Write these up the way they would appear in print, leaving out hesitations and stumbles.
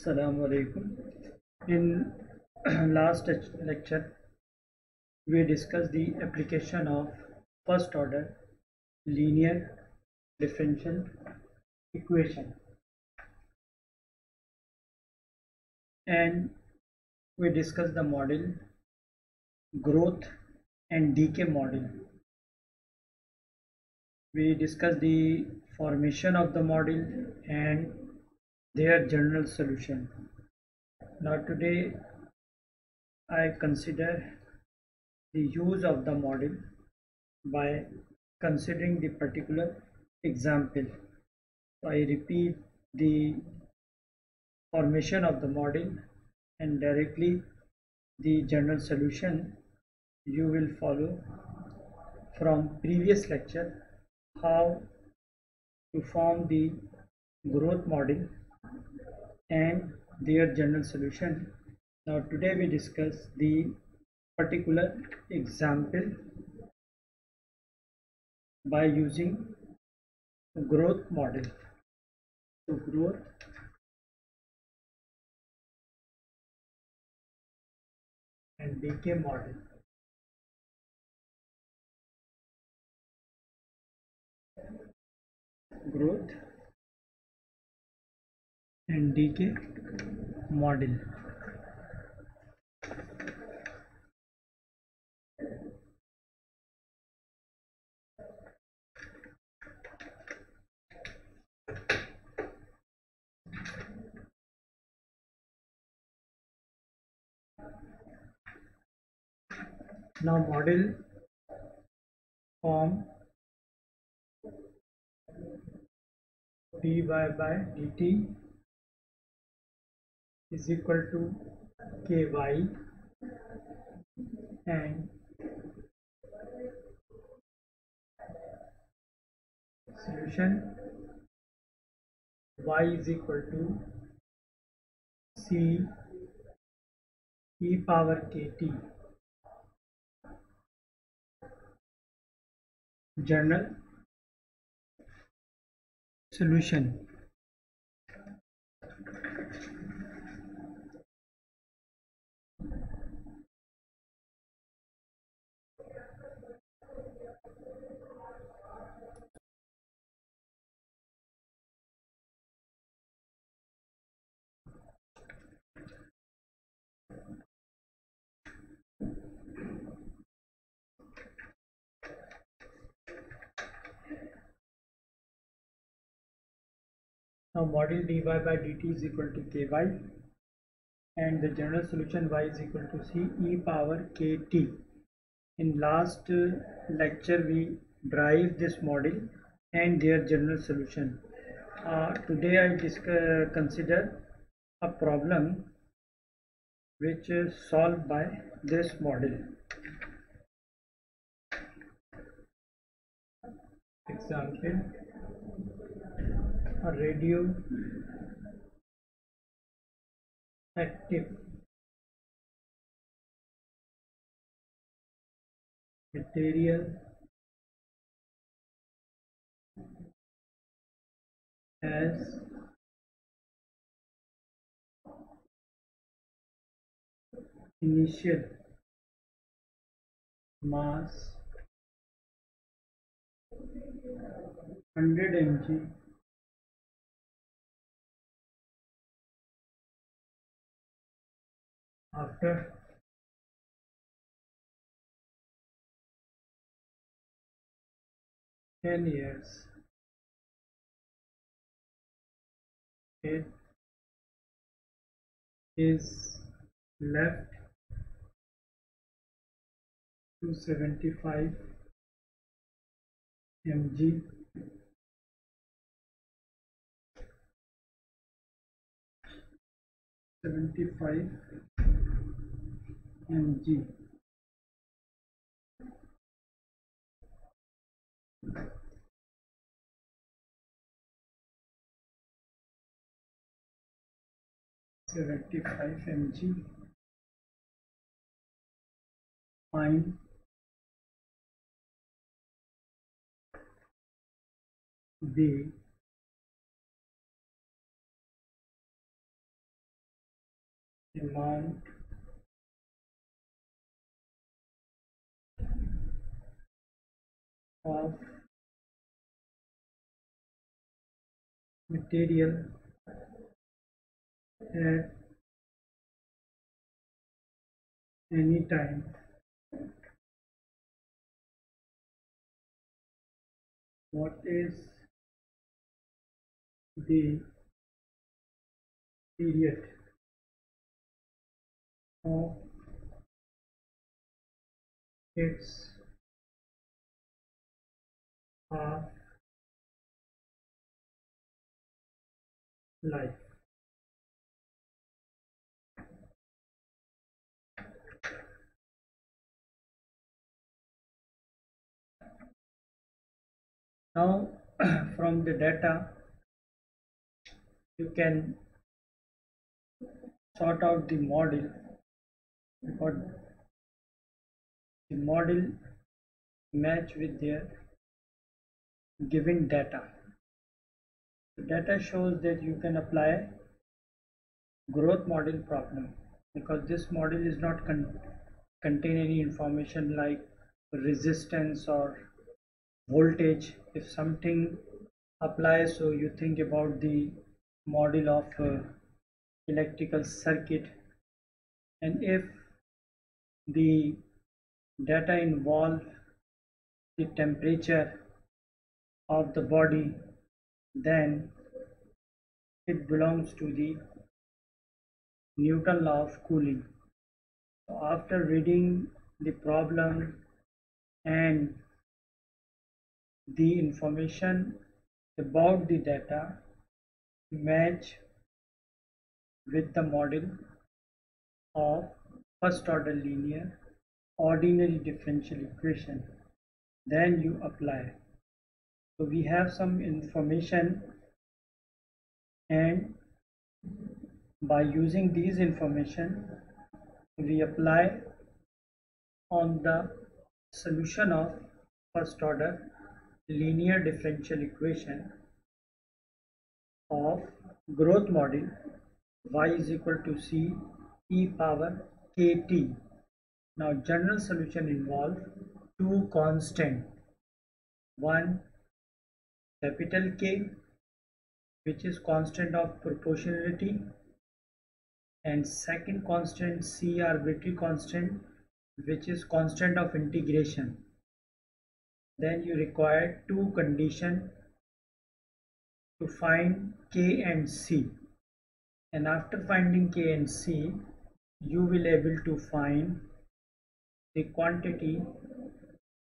Assalamu alaikum. In last lecture, we discussed the application of first order linear differential equation, and we discussed the model growth and decay model. We discussed the formation of the model and their general solution. Now today I consider the use of the model by considering the particular example. So I repeat the formation of the model and directly the general solution you will follow from previous lecture how to form the growth model and their general solution. Now today we discuss the particular example by using growth model. So growth and decay model. Growth and decay model. Now model form dy by dt is equal to ky and solution y is equal to c e power kt. General solution. Now model dy by dt is equal to ky and the general solution y is equal to c e power kt. In last lecture we derived this model and their general solution. Today I consider a problem which is solved by this model. Example, a radioactive material has initial mass 100 mg after 10 years. It is left 275 mg 75 mg. mg. Find the amount of material at any time what is the period of its half life. Now from the data you can sort out the model, because the model match with their given data. The data shows that you can apply growth model problem, because this model is not contain any information like resistance or voltage. If something applies, so you think about the model of electrical circuit, and if the data involve the temperature of the body, then it belongs to the Newton law of cooling. So after reading the problem and the information about the data match with the model of first order linear ordinary differential equation, then you apply. So we have some information, and by using these information we apply on the solution of first order linear differential equation of growth model y is equal to c e power kt. Now general solution involves two constants, one capital K, which is constant of proportionality, and second constant C, arbitrary constant, which is constant of integration. Then you require two conditions to find K and C, and after finding K and C you will able to find the quantity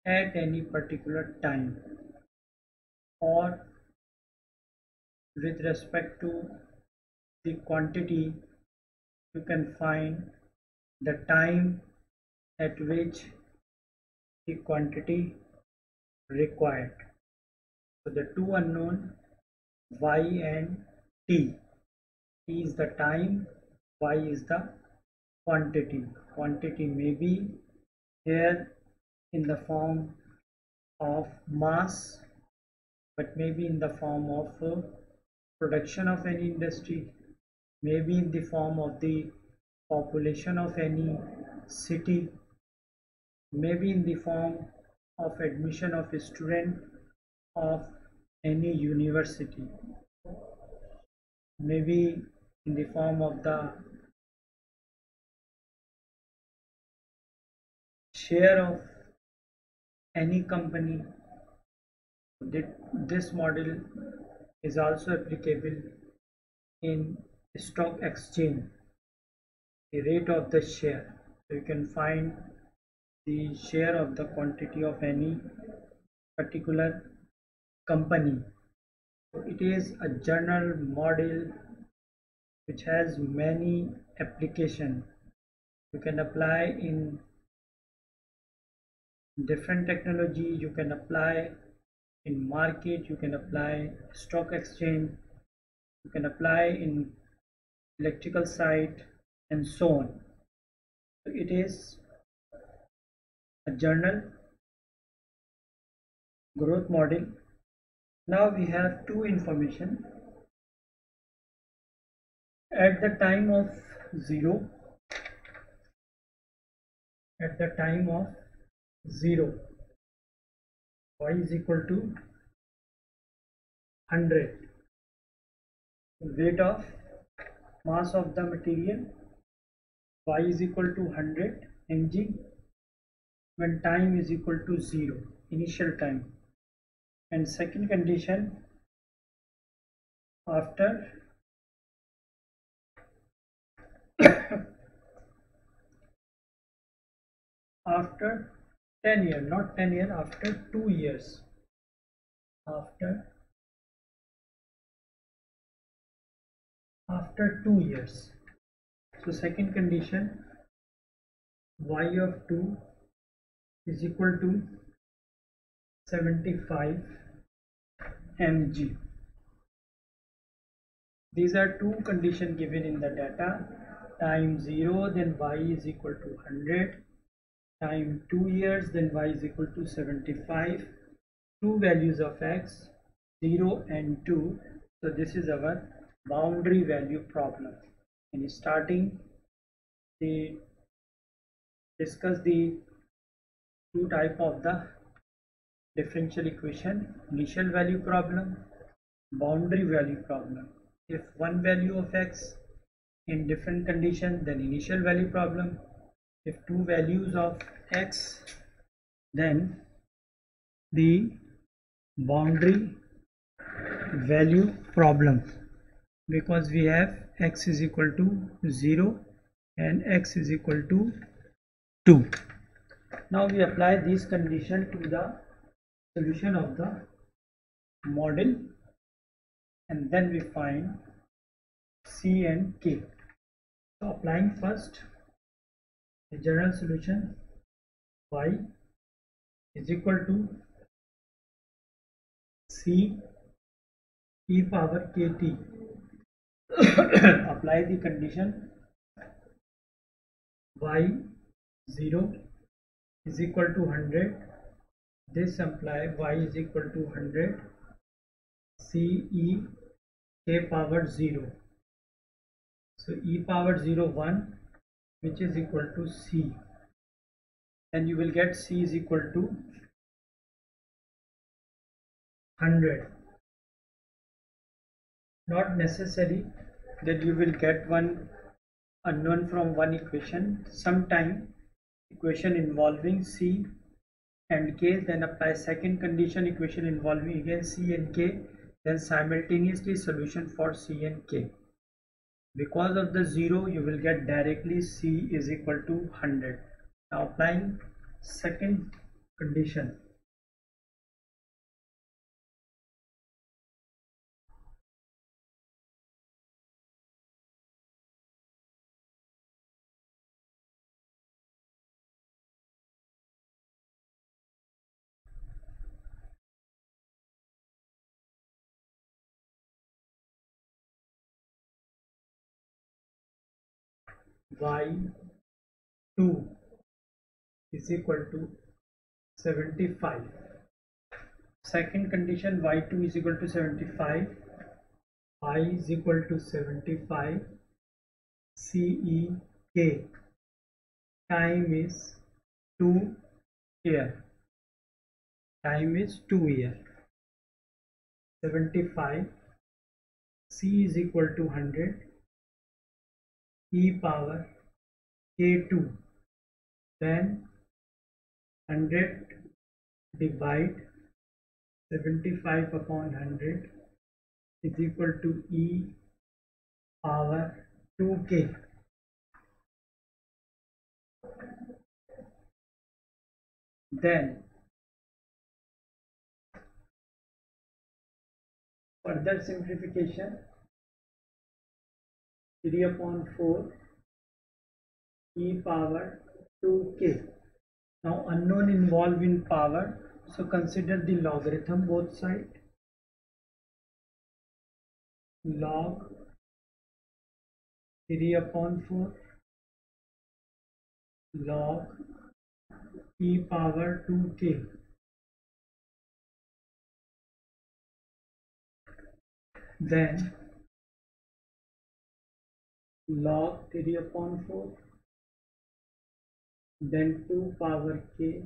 at any particular time, or with respect to the quantity you can find the time at which the quantity required. So the two unknown y and t. T is the time, y is the quantity. Quantity may be here in the form of mass, but maybe in the form of production of any industry, maybe in the form of the population of any city, maybe in the form of admission of a student of any university, maybe in the form of the share of any company. This model is also applicable in stock exchange, the rate of the share. So you can find the share of the quantity of any particular company. So it is a general model which has many applications. You can apply in different technology, you can apply in market, you can apply stock exchange, you can apply in electrical side, and so on. So it is a general growth model. Now we have two information. At the time of 0, at the time of 0, y is equal to 100. Weight of mass of the material, y is equal to 100 mg when time is equal to 0, initial time. And second condition, after after 10 years, not 10 years, after 2 years, after 2 years. So second condition, y of 2 is equal to 75 mg. These are two conditions given in the data. Time 0, then y is equal to 100. Time 2 years, then y is equal to 75. Two values of x, 0 and 2. So this is our boundary value problem. In starting, we discuss the two type of the differential equation: initial value problem, boundary value problem. If one value of x in different condition, then initial value problem. If two values of x, then the boundary value problem, because we have x is equal to 0 and x is equal to 2. Now we apply this condition to the solution of the model, and then we find c and k. So applying first the general solution, y is equal to c e power kt. Apply the condition, y 0 is equal to 100. This implies y is equal to 100 c e k power 0. So e power 0 1, which is equal to c. And you will get c is equal to 100. Not necessary that you will get one unknown from one equation. Sometime equation involving c and k, then apply second condition, equation involving again c and k, then simultaneously solution for c and k. Because of the 0, you will get directly c is equal to 100. Now applying second condition, y2 is equal to 75. Second condition, y2 is equal to 75, y is equal to 75 CEK. Time is 2 year. Time is 2 year. 75 C is equal to 100 e power k2. Then 100 divide 75 upon 100 is equal to e power 2k. Then further simplification, 3 upon 4 e power 2k. Now unknown involved in power, so consider the logarithm both sides. Log 3 upon 4 log e power 2k. Then log 3 upon 4 then 2 power k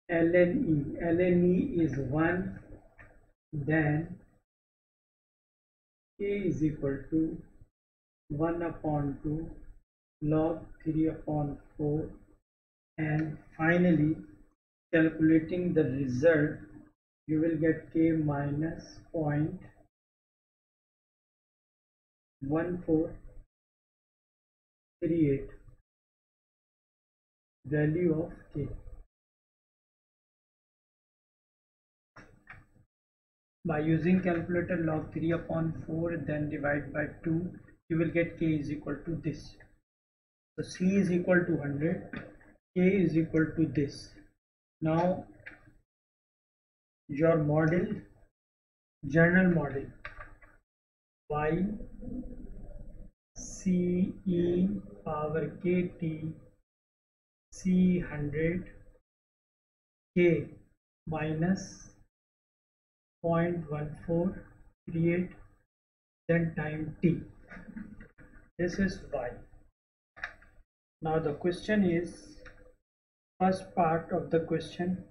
ln e. Ln e is 1, then k is equal to 1 upon 2 log 3 upon 4, and finally calculating the result, you will get k minus 0.1438 value of k. By using calculator, log 3 upon 4 then divide by 2, you will get k is equal to this. So c is equal to 100, k is equal to this. Now your model, general model, y c e power kt c 100 k minus 0.1438 then time t. This is y. Now the question is, first part of the question,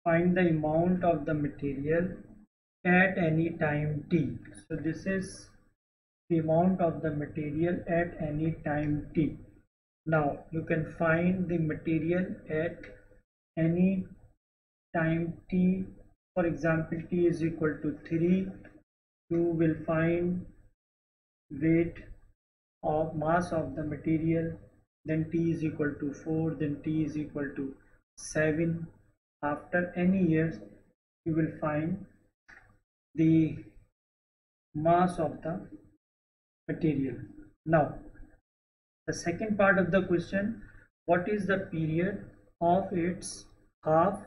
find the amount of the material at any time t. So this is the amount of the material at any time t. Now you can find the material at any time t. For example, t is equal to 3, you will find weight of mass of the material, then t is equal to 4, then t is equal to 7. After any years you will find the mass of the material. Now the second part of the question, what is the period of its half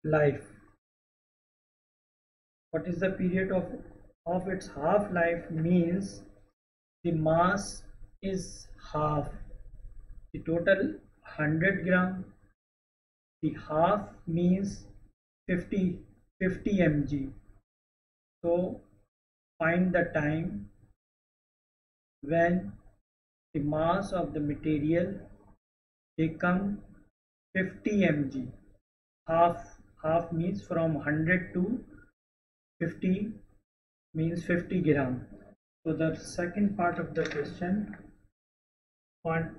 life? What is the period of its half life? Means the mass is half, the total 100 gram, the half means 50 mg. So find the time when the mass of the material become 50 mg. Half means from 100 to 50 means 50 gram. So the second part of the question, want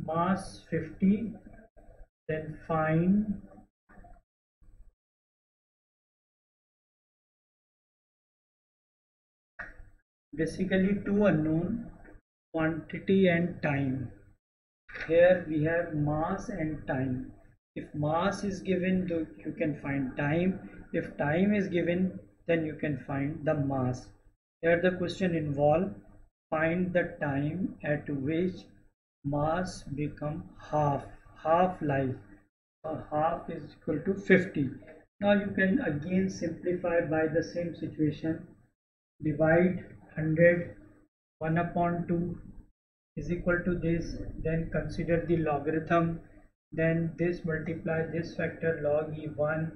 mass 50, then find basically two unknown, quantity and time. Here we have mass and time. If mass is given, you can find time. If time is given, then you can find the mass. Here the question involves find the time at which mass become half life. Half is equal to 50. Now you can again simplify by the same situation. Divide 100, 1 upon 2 is equal to this, then consider the logarithm, then this multiply this factor log e1,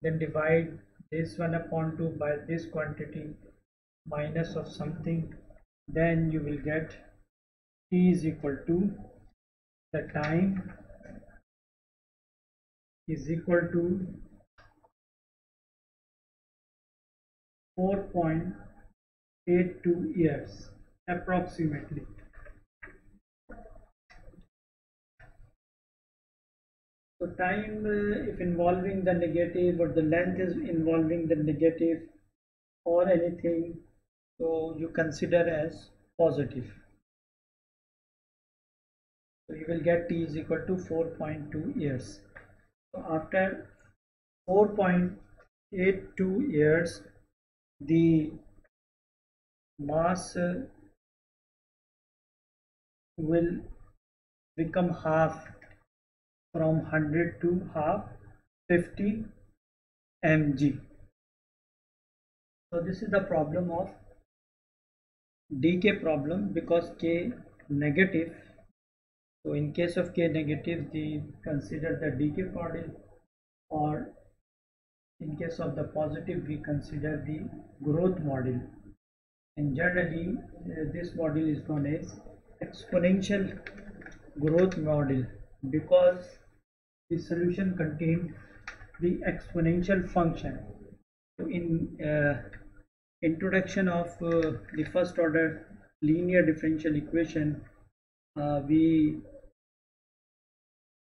then divide this 1 upon 2 by this quantity minus of something, then you will get t is equal to the time is equal to 4.82 years approximately. So time if involving the negative, or the length is involving the negative or anything, so you consider as positive. So you will get t is equal to 4.2 years. So after 4.82 years, the mass will become half, from 100 to half, 50 mg. So this is the problem of decay problem, because k negative. So in case of k negative, consider the decay model, or in case of the positive, we consider the growth model. And generally this model is known as exponential growth model because the solution contained the exponential function. So in introduction of the first order linear differential equation, we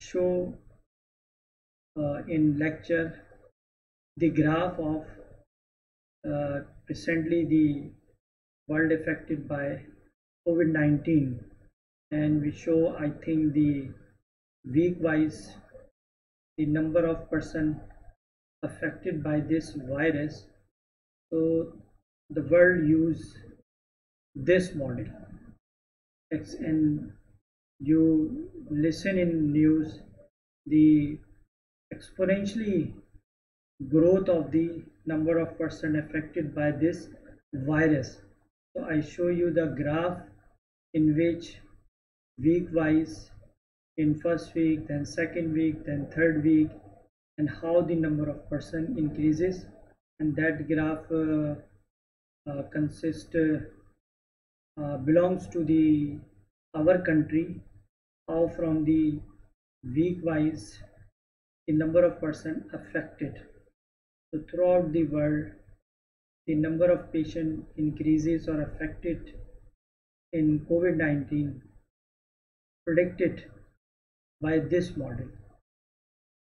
show in lecture the graph of recently the world affected by COVID-19, and we show, I think, the week wise the number of person affected by this virus. So the world use this model, and you listen in news the exponentially growth of the number of person affected by this virus. So I show you the graph in which week wise, in first week, then second week, then third week, and how the number of person increases, and that graph belongs to the our country, how from the week wise the number of person affected. So throughout the world the number of patient increases or affected in COVID-19 predicted by this model.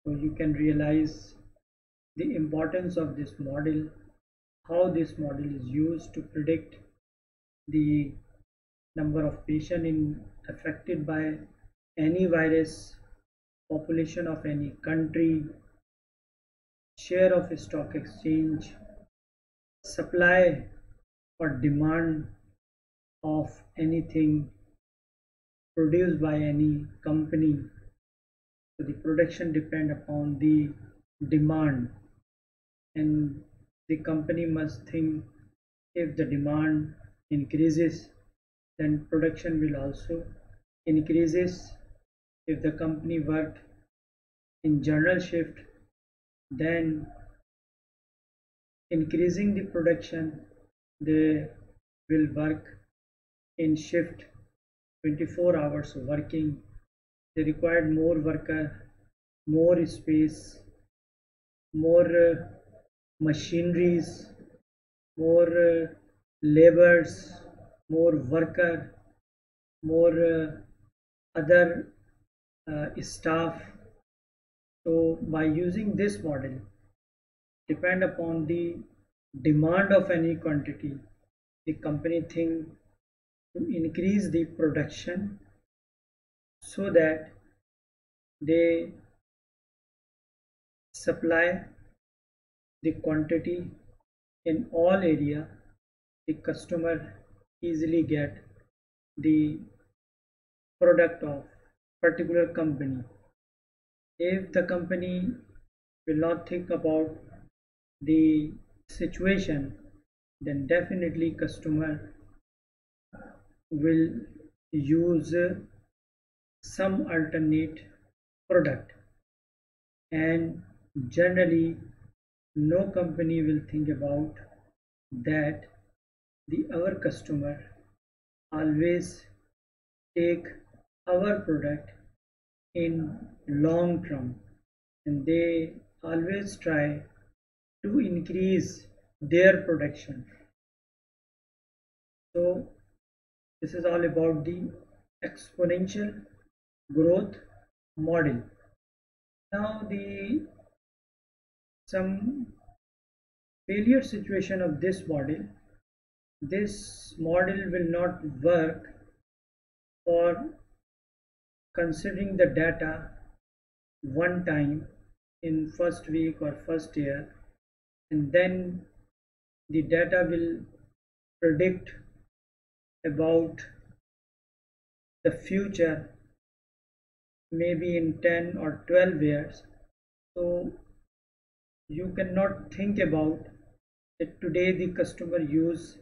So you can realize the importance of this model, how this model is used to predict the number of patients affected by any virus, population of any country, share of stock exchange, supply or demand of anything produced by any company. So the production depend upon the demand, and the company must think if the demand increases then production will also increases. If the company work in general shift, then increasing the production, they will work in shift 24 hours working. They required more worker, more space, more machineries, more laborers, more worker, more other staff. So by using this model, depend upon the demand of any quantity, the company think to increase the production so that they supply the quantity in all area, the customer easily get the product of particular company. If the company will not think about the situation, then definitely customer will use some alternate product, and generally no company will think about that the our customer always take our product in long term, and they always try to increase their production. So this is all about the exponential growth model. Now the some failure situation of this model. This model will not work for considering the data one time in first week or first year, and then the data will predict about the future maybe in 10 or 12 years. So you cannot think about that today the customer use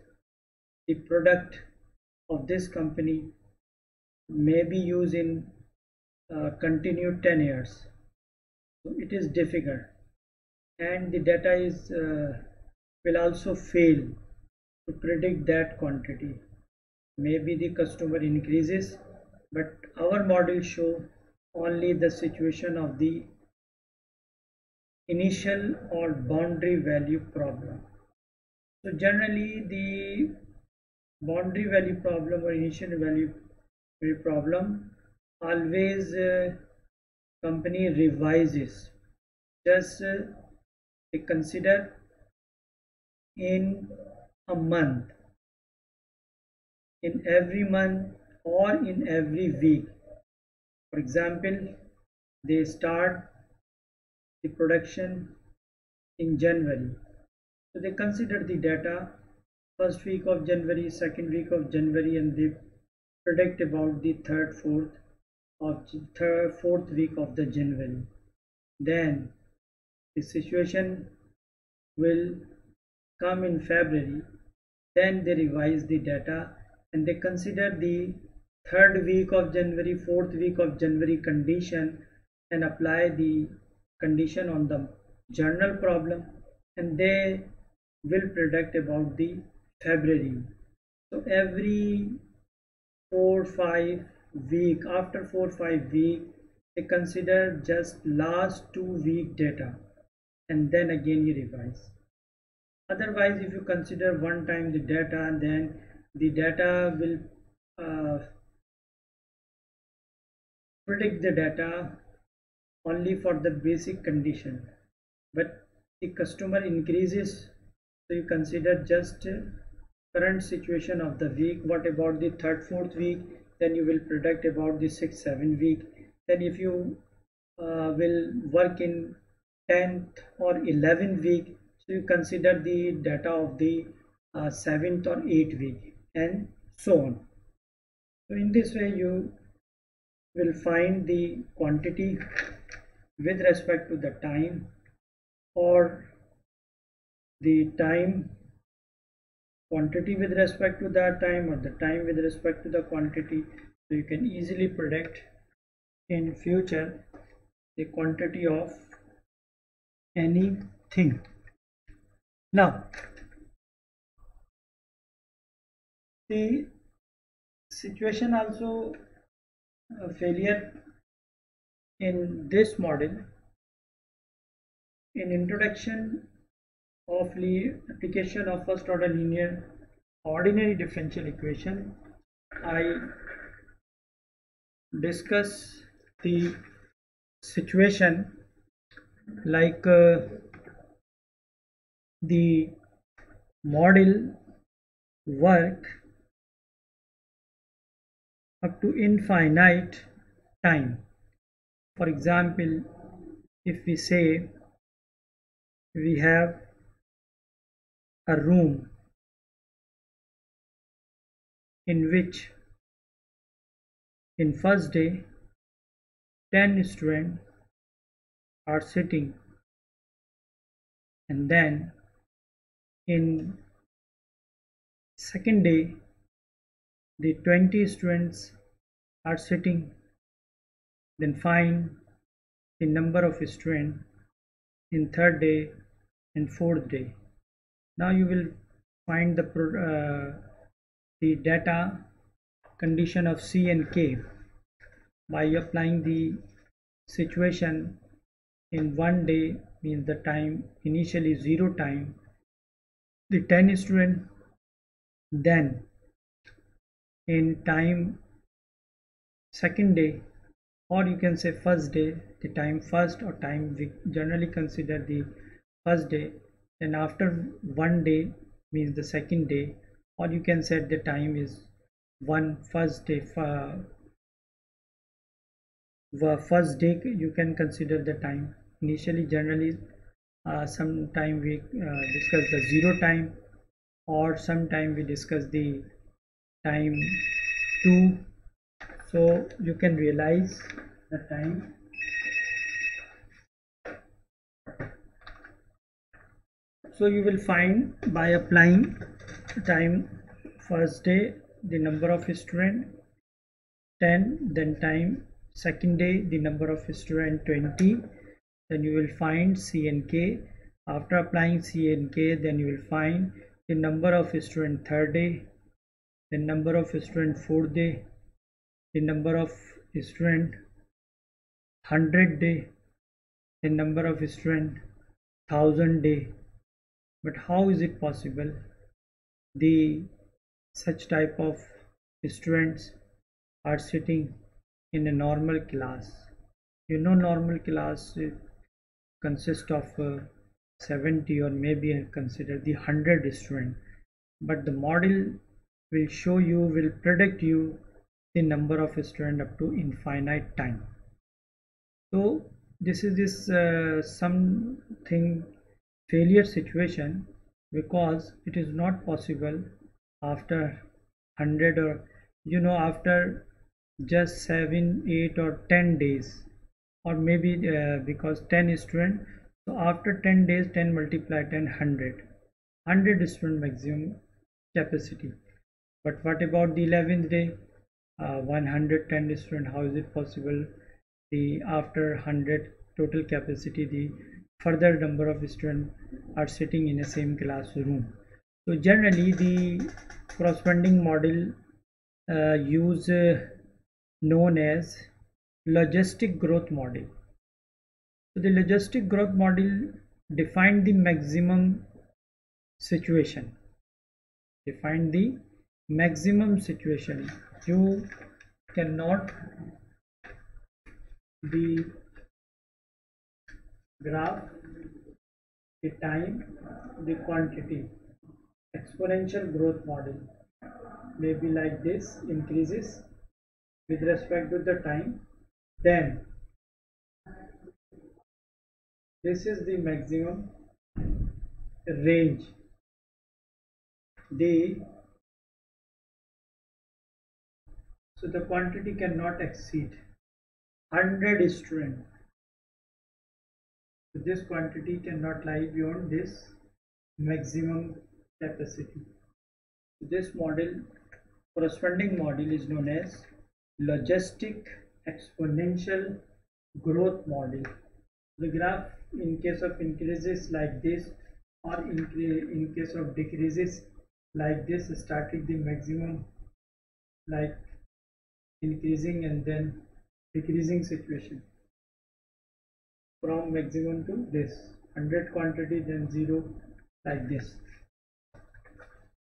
the product of this company may be used in continued 10 years. So it is difficult, and the data is will also fail to predict that quantity. Maybe the customer increases but our model show only the situation of the initial or boundary value problem. So generally the boundary value problem or initial value problem always company revises. Just consider in a month, in every month or in every week. For example, they start the production in January. So they consider the data first week of January, second week of January, and they predict about the fourth week of the January. Then the situation will come in February. Then they revise the data and they consider the third week of January, fourth week of January condition and apply the condition on the journal problem, and they will predict about the February. So every 4-5 week, after 4-5 week, they consider just last 2 week data and then again you revise. Otherwise, if you consider one time the data, and then the data will predict the data only for the basic condition, but the customer increases, so you consider just current situation of the week. What about the third, fourth week? Then you will predict about the 6-7 week. Then if you will work in 10th or 11th week, so you consider the data of the 7th or 8th week, and so on. So in this way you will find the quantity with respect to the time, or the time quantity with respect to that time, or the time with respect to the quantity. So you can easily predict in future the quantity of anything. Now the situation also failure in this model. In introduction of application of first order linear ordinary differential equation, I discuss the situation like the model work up to infinite time. For example, if we say we have a room in which in first day 10 students are sitting, and then in second day the 20 students are sitting, then find the number of students in third day and fourth day. Now you will find the data condition of C and K by applying the situation in one day, means the time initially 0 time, the 10 student, then in time second day, or you can say first day, the time first, or time we generally consider the first day, then after one day means the second day, or you can set the time is first day you can consider the time initially. Generally sometime we discuss the 0 time, or sometime we discuss the time 2. So you can realize the time. So you will find by applying time first day the number of student 10, then time second day the number of student 20, then you will find C and K. After applying C and K, then you will find the number of student third day, the number of student fourth day, the number of student 100 day, the number of student 1000 day. But how is it possible the such type of students are sitting in a normal class? You know, normal class consists of 70 or maybe consider the 100 student, but the model will show you, will predict you the number of student up to infinite time. So this is something failure situation, because it is not possible after 100 or after just 7, 8 or 10 days, or maybe because 10 student, so after 10 days 10 multiplied 10, 100 student maximum capacity. But what about the 11th day? 110 student. How is it possible? The after 100 total capacity, the further number of students are sitting in the same classroom. So generally the corresponding model use known as logistic growth model. So the logistic growth model define the maximum situation. Define the maximum situation. You cannot the graph, the time, the quantity. Exponential growth model may be like this, increases with respect to the time. Then this is the maximum range. So the quantity cannot exceed 100 students. So this quantity cannot lie beyond this maximum capacity. So this model, corresponding model, is known as logistic exponential growth model. The graph in case of increases like this, or in case of decreases like this, starting the maximum like increasing and then decreasing situation, from maximum to this 100 quantity, then 0, like this.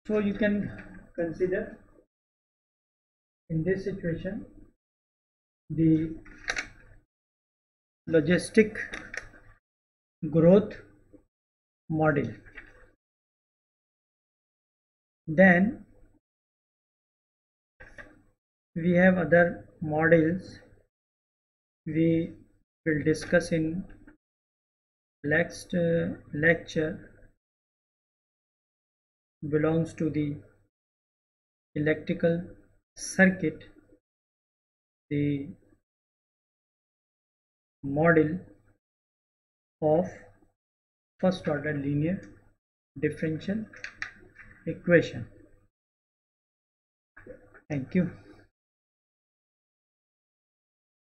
So you can consider in this situation the logistic growth model. Then we have other models we will discuss in next lecture. Belongs to the electrical circuit, the model of first order linear differential equation. Thank you.